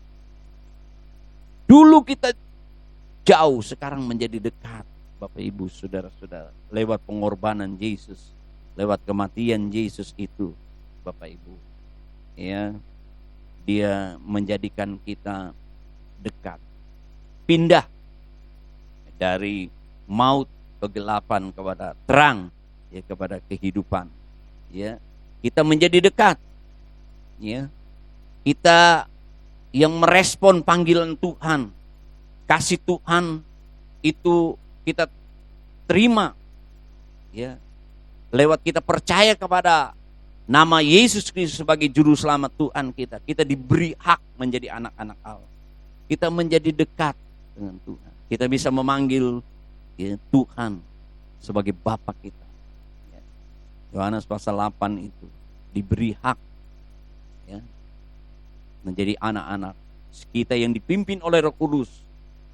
Dulu kita jauh, sekarang menjadi dekat, Bapak Ibu, saudara-saudara, lewat pengorbanan Yesus, lewat kematian Yesus itu, Bapak Ibu, ya, Dia menjadikan kita dekat, pindah dari maut, kegelapan kepada terang, ya, kepada kehidupan, ya. Kita menjadi dekat. Ya. Kita yang merespon panggilan Tuhan. Kasih Tuhan itu kita terima. Ya. Lewat kita percaya kepada nama Yesus Kristus sebagai juru selamat Tuhan kita. Kita diberi hak menjadi anak-anak Allah. Kita menjadi dekat dengan Tuhan. Kita bisa memanggil ya, Tuhan sebagai Bapa kita. Ya. Yohanes pasal 8 itu diberi hak ya, menjadi anak-anak. Kita yang dipimpin oleh Roh Kudus.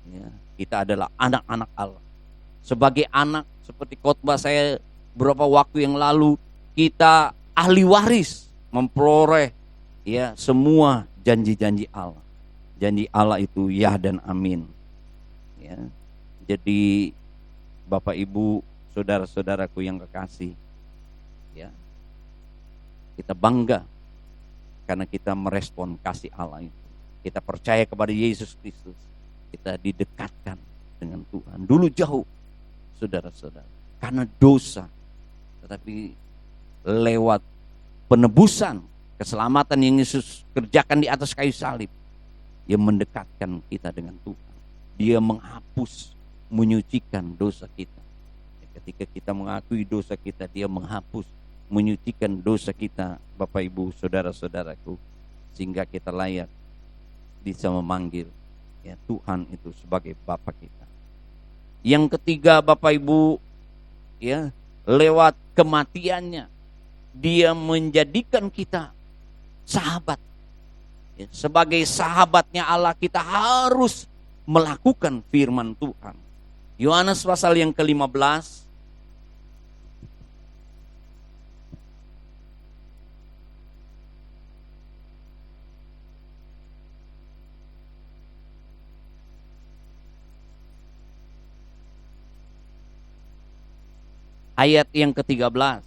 Ya, kita adalah anak-anak Allah. Sebagai anak, seperti khotbah saya beberapa waktu yang lalu, kita ahli waris memperoleh ya semua janji-janji Allah. Janji Allah itu ya dan amin. Ya. Jadi Bapak Ibu, saudara-saudaraku yang kekasih, ya, kita bangga karena kita merespon kasih Allah itu. Kita percaya kepada Yesus Kristus. Kita didekatkan dengan Tuhan. Dulu jauh, saudara-saudara, karena dosa. Tetapi lewat penebusan, keselamatan yang Yesus kerjakan di atas kayu salib, Dia mendekatkan kita dengan Tuhan. Dia menghapus, menyucikan dosa kita. Ketika kita mengakui dosa kita, Dia menghapus, menyucikan dosa kita, Bapak Ibu, saudara-saudaraku, sehingga kita layak bisa memanggil ya, Tuhan itu sebagai Bapa kita. Yang ketiga, Bapak Ibu, ya, lewat kematiannya Dia menjadikan kita sahabat. Ya, sebagai sahabatnya Allah, kita harus melakukan firman Tuhan. Yohanes pasal yang ke-15 ayat yang ke-13.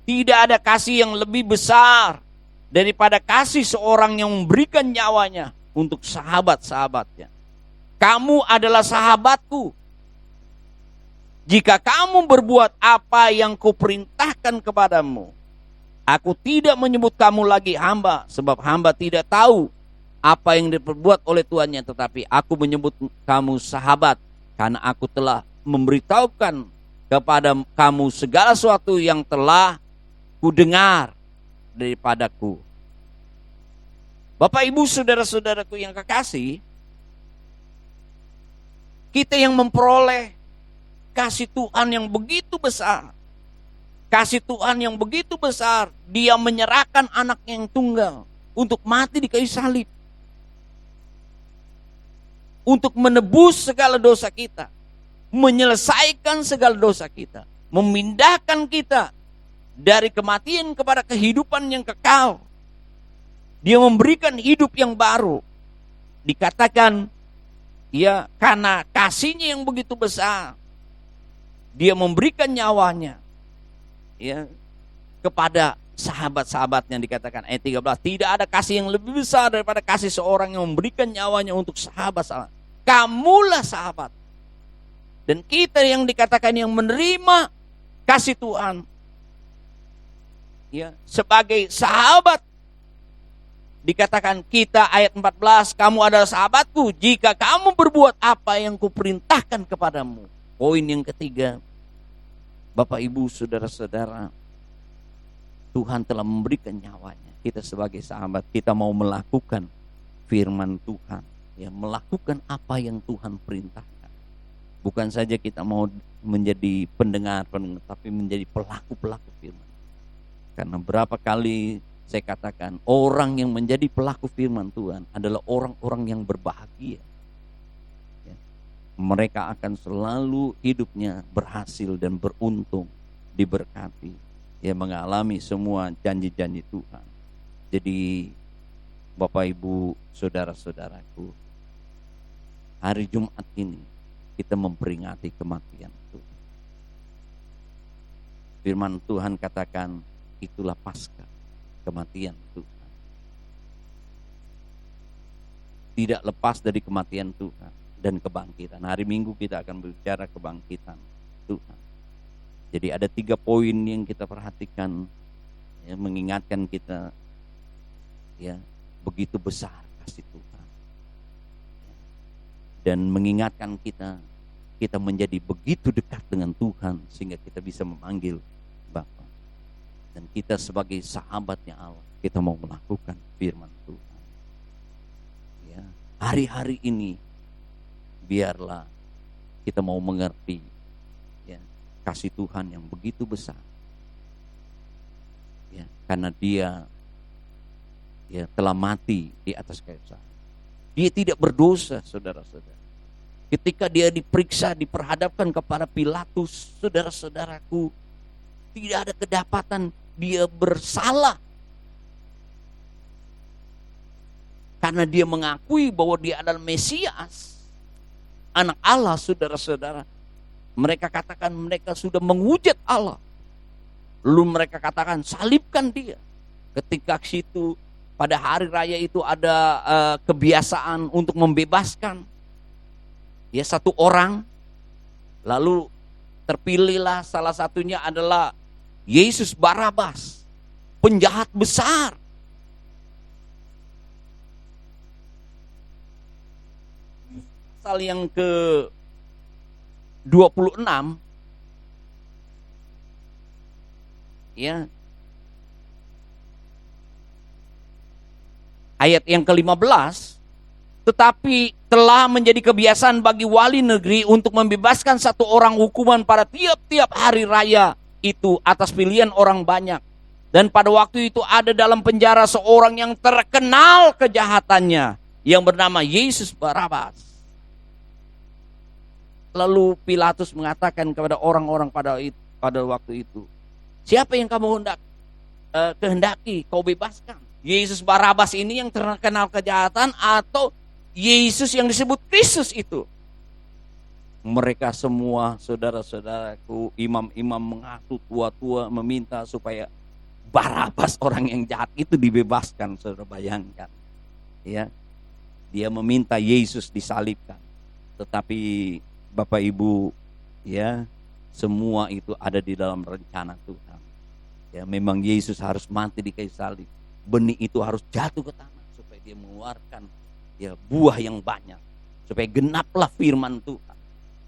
Tidak ada kasih yang lebih besar daripada kasih seorang yang memberikan nyawanya untuk sahabat-sahabatnya. Kamu adalah sahabatku jika kamu berbuat apa yang kuperintahkan kepadamu. Aku tidak menyebut kamu lagi hamba, sebab hamba tidak tahu apa yang diperbuat oleh tuannya, tetapi aku menyebut kamu sahabat, karena aku telah memberitahukan kepada kamu segala sesuatu yang telah kudengar daripadaku. Bapak Ibu, saudara-saudaraku yang kekasih, kita yang memperoleh kasih Tuhan yang begitu besar. Kasih Tuhan yang begitu besar, Dia menyerahkan anaknya yang tunggal untuk mati di kayu salib. Untuk menebus segala dosa kita. Menyelesaikan segala dosa kita, memindahkan kita dari kematian kepada kehidupan yang kekal. Dia memberikan hidup yang baru. Dikatakan, ya, karena kasihnya yang begitu besar, Dia memberikan nyawanya, ya, kepada sahabat-sahabatnya. Dikatakan ayat 13, tidak ada kasih yang lebih besar daripada kasih seorang yang memberikan nyawanya untuk sahabat-sahabat. Kamulah sahabat. Dan kita yang dikatakan yang menerima kasih Tuhan, ya, sebagai sahabat, dikatakan kita ayat 14, kamu adalah sahabatku jika kamu berbuat apa yang kuperintahkan kepadamu. Poin yang ketiga, Bapak Ibu, saudara-saudara, Tuhan telah memberikan nyawanya. Kita sebagai sahabat, kita mau melakukan firman Tuhan, ya, melakukan apa yang Tuhan perintahkan. Bukan saja kita mau menjadi pendengar, tapi menjadi pelaku-pelaku firman. Karena berapa kali saya katakan, orang yang menjadi pelaku firman Tuhan adalah orang-orang yang berbahagia. Ya. Mereka akan selalu hidupnya berhasil dan beruntung, diberkati, ya, mengalami semua janji-janji Tuhan. Jadi Bapak Ibu, saudara-saudaraku, hari Jumat ini kita memperingati kematian Tuhan. Firman Tuhan katakan, itulah Paskah, kematian Tuhan. Tidak lepas dari kematian Tuhan dan kebangkitan. Hari Minggu kita akan berbicara kebangkitan Tuhan. Jadi ada 3 poin yang kita perhatikan ya, mengingatkan kita, ya, begitu besar kasih Tuhan, dan mengingatkan kita menjadi begitu dekat dengan Tuhan sehingga kita bisa memanggil Bapa. Dan kita sebagai sahabatnya Allah, kita mau melakukan firman Tuhan. Ya, hari-hari ini biarlah kita mau mengerti, ya, kasih Tuhan yang begitu besar. Ya, karena Dia, ya, telah mati di atas kayu salib. Dia tidak berdosa, saudara-saudara. Ketika Dia diperiksa, diperhadapkan kepada Pilatus, saudara-saudaraku, tidak ada kedapatan Dia bersalah. Karena Dia mengakui bahwa Dia adalah Mesias, Anak Allah, saudara-saudara. Mereka katakan mereka sudah menghujat Allah. Lalu mereka katakan salibkan Dia. Ketika situ pada hari raya itu ada kebiasaan untuk membebaskan, ya, satu orang. Lalu terpilihlah salah satunya adalah Yesus Barabas, penjahat besar. Pasal yang ke-26, ya, ayat yang ke-15, tetapi telah menjadi kebiasaan bagi wali negeri untuk membebaskan satu orang hukuman pada tiap-tiap hari raya itu atas pilihan orang banyak. Dan pada waktu itu ada dalam penjara seorang yang terkenal kejahatannya, yang bernama Yesus Barabas. Lalu Pilatus mengatakan kepada orang-orang pada waktu itu, siapa yang kamu kehendaki kau bebaskan? Yesus Barabas ini yang terkenal kejahatan atau Yesus yang disebut Kristus itu? Mereka semua, saudara-saudaraku, imam-imam mengaku, tua-tua meminta supaya Barabas, orang yang jahat itu, dibebaskan. Saudara bayangkan, ya, dia meminta Yesus disalibkan. Tetapi Bapak Ibu, ya, semua itu ada di dalam rencana Tuhan. Ya, memang Yesus harus mati di kayu salib. Benih itu harus jatuh ke tanah supaya dia mengeluarkan, ya, buah yang banyak, supaya genaplah firman Tuhan,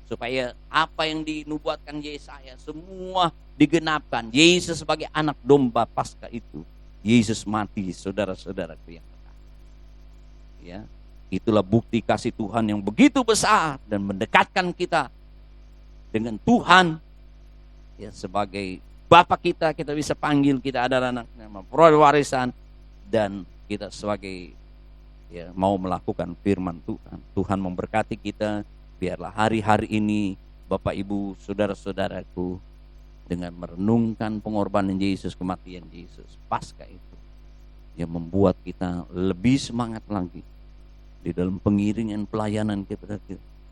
supaya apa yang dinubuatkan Yesaya semua digenapkan. Yesus sebagai anak domba Paskah itu, Yesus mati, saudara-saudaraku yang terkasih. Ya, itulah bukti kasih Tuhan yang begitu besar dan mendekatkan kita dengan Tuhan. Ya, sebagai Bapa kita bisa panggil kita adalah anak, peroleh warisan, dan kita sebagai, ya, mau melakukan firman Tuhan. Tuhan memberkati kita. Biarlah hari-hari ini Bapak Ibu saudara-saudaraku, dengan merenungkan pengorbanan Yesus, kematian Yesus, Paskah itu, yang membuat kita lebih semangat lagi di dalam pengiringan pelayanan kita,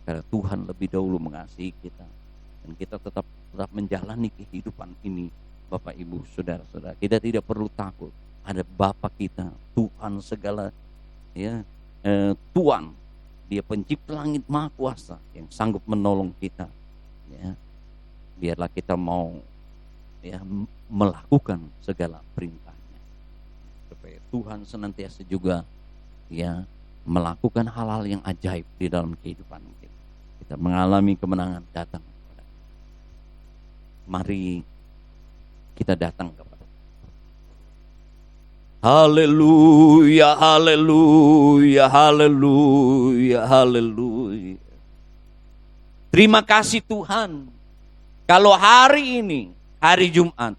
karena Tuhan lebih dahulu mengasihi kita, dan kita tetap menjalani kehidupan ini. Bapak Ibu saudara-saudara, kita tidak perlu takut. Ada Bapa kita, Tuhan segala, ya, Tuhan, Dia pencipta langit maha kuasa yang sanggup menolong kita. Ya, biarlah kita mau, ya, melakukan segala perintahnya, supaya Tuhan senantiasa juga, ya, melakukan hal-hal yang ajaib di dalam kehidupan kita. Kita mengalami kemenangan datang kepada kita. Mari kita datang kepada haleluya, haleluya, haleluya, haleluya. Terima kasih Tuhan, kalau hari ini, hari Jumat,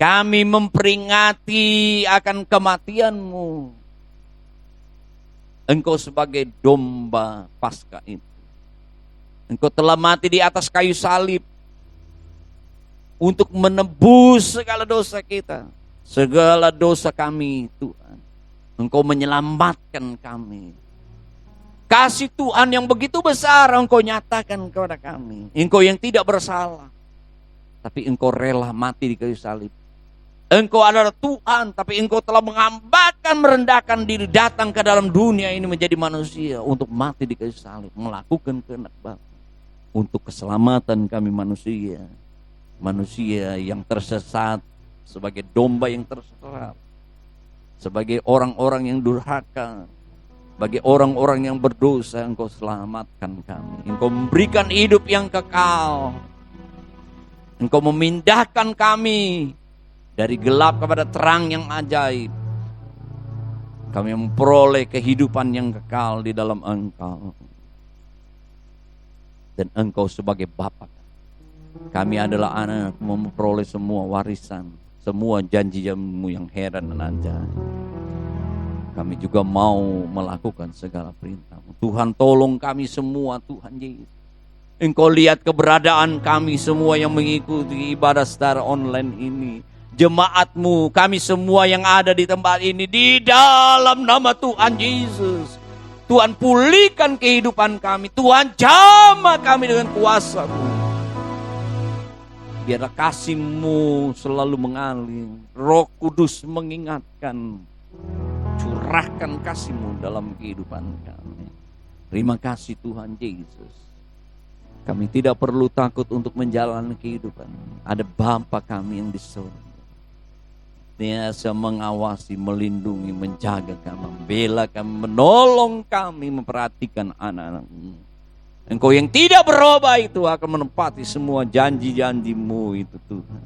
kami memperingati akan kematian-Mu. Engkau sebagai domba Paskah itu, Engkau telah mati di atas kayu salib untuk menebus segala dosa kita, segala dosa kami. Tuhan, Engkau menyelamatkan kami. Kasih Tuhan yang begitu besar Engkau nyatakan kepada kami. Engkau yang tidak bersalah, tapi Engkau rela mati di kayu salib. Engkau adalah Tuhan, tapi Engkau telah menghambakan, merendahkan diri, datang ke dalam dunia ini menjadi manusia untuk mati di kayu salib, melakukan kehendak Bapa untuk keselamatan kami manusia. Manusia yang tersesat, sebagai domba yang terserap, sebagai orang-orang yang durhaka, bagi orang-orang yang berdosa. Engkau selamatkan kami. Engkau memberikan hidup yang kekal. Engkau memindahkan kami dari gelap kepada terang yang ajaib. Kami memperoleh kehidupan yang kekal di dalam Engkau. Dan Engkau sebagai Bapa, kami adalah anak, memperoleh semua warisan, semua janji-janji-Mu yang heran dan ajaib. Kami juga mau melakukan segala perintah-Mu. Tuhan, tolong kami semua, Tuhan Yesus. Engkau lihat keberadaan kami semua yang mengikuti ibadah secara online ini. Jemaat-Mu, kami semua yang ada di tempat ini, di dalam nama Tuhan Yesus. Tuhan, pulihkan kehidupan kami. Tuhan, jamah kami dengan kuasa-Mu. Biarlah kasih-Mu selalu mengalir. Roh Kudus mengingatkan. Curahkan kasih-Mu dalam kehidupan kami. Terima kasih Tuhan Yesus. Kami tidak perlu takut untuk menjalani kehidupan. Ada Bapa kami yang di surga. Dia mengawasi, melindungi, menjaga kami, membela kami, menolong kami, memperhatikan anak-anak-Mu. Engkau yang tidak berubah itu akan menepati semua janji-janji-Mu itu Tuhan.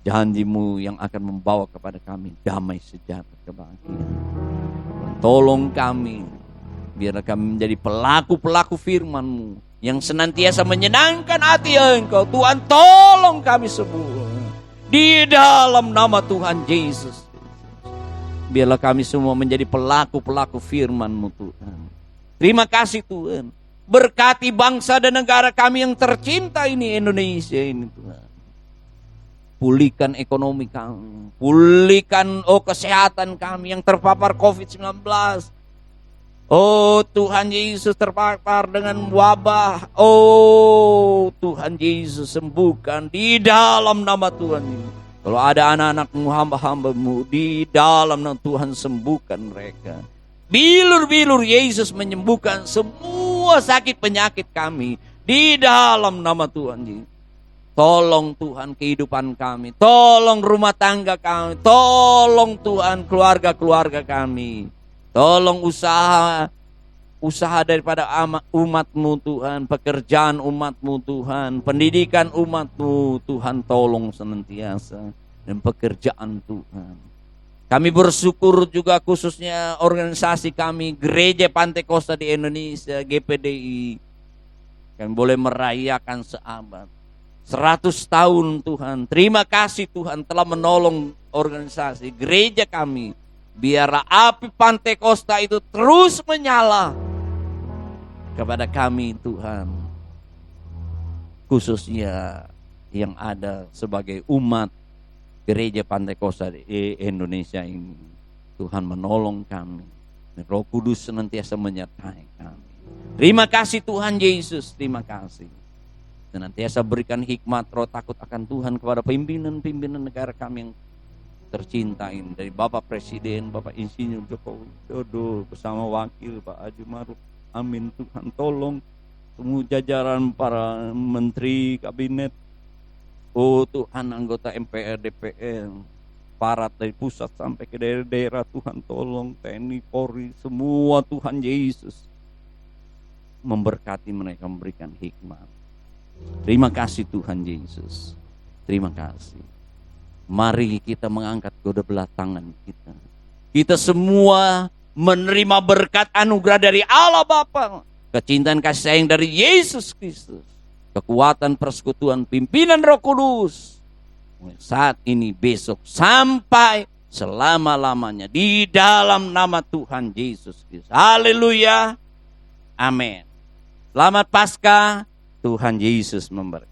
Janji-Mu yang akan membawa kepada kami damai, sejahtera, kebahagiaan. Tolong kami, biarlah kami menjadi pelaku-pelaku firman-Mu yang senantiasa menyenangkan hati Engkau. Tuhan, tolong kami semua. Di dalam nama Tuhan Yesus. Biarlah kami semua menjadi pelaku-pelaku firman-Mu Tuhan. Terima kasih Tuhan. Berkati bangsa dan negara kami yang tercinta ini, Indonesia ini Tuhan. Pulihkan ekonomi kami. Pulihkan kesehatan kami yang terpapar COVID-19. Oh Tuhan Yesus, terpapar dengan wabah. Oh Tuhan Yesus, sembuhkan di dalam nama Tuhan ini. Kalau ada anak-anak-Mu, hamba-hamba-Mu, di dalam nama Tuhan, sembuhkan mereka. Bilur-bilur Yesus menyembuhkan semua sakit penyakit kami di dalam nama Tuhan Yesus. Tolong Tuhan kehidupan kami, tolong rumah tangga kami, tolong Tuhan keluarga-keluarga kami. Tolong usaha daripada umat-Mu Tuhan, pekerjaan umat-Mu Tuhan, pendidikan umat-Mu Tuhan, tolong senantiasa, dan pekerjaan Tuhan. Kami bersyukur juga khususnya organisasi kami, Gereja Pantai Kosta di Indonesia, GPDI. Kami boleh merayakan seabad 100 tahun Tuhan. Terima kasih Tuhan telah menolong organisasi gereja kami. Biarlah api Pantai Kosta itu terus menyala kepada kami Tuhan. Khususnya yang ada sebagai umat gereja Pantai Kosta di Indonesia ini. Tuhan menolong kami. Roh Kudus senantiasa menyertai kami. Terima kasih Tuhan Yesus. Terima kasih. Senantiasa berikan hikmat, roh takut akan Tuhan kepada pimpinan-pimpinan negara kami yang tercinta ini, dari Bapak Presiden, Bapak Insinyur Joko Widodo bersama Wakil Pak Haji Maruf. Amin Tuhan, tolong semua jajaran para menteri kabinet. Oh Tuhan, anggota MPR, DPR, aparat dari pusat sampai ke daerah-daerah. Tuhan tolong TNI, Polri, semua Tuhan Yesus memberkati mereka, memberikan hikmat. Terima kasih Tuhan Yesus. Terima kasih. Mari kita mengangkat kedua belah tangan kita. Kita semua menerima berkat anugerah dari Allah Bapa, kecintaan kasih sayang dari Yesus Kristus, kekuatan persekutuan pimpinan Roh Kudus, saat ini, besok, sampai selama-lamanya, di dalam nama Tuhan Yesus Kristus. Haleluya. Amin. Selamat Paskah. Tuhan Yesus memberkati.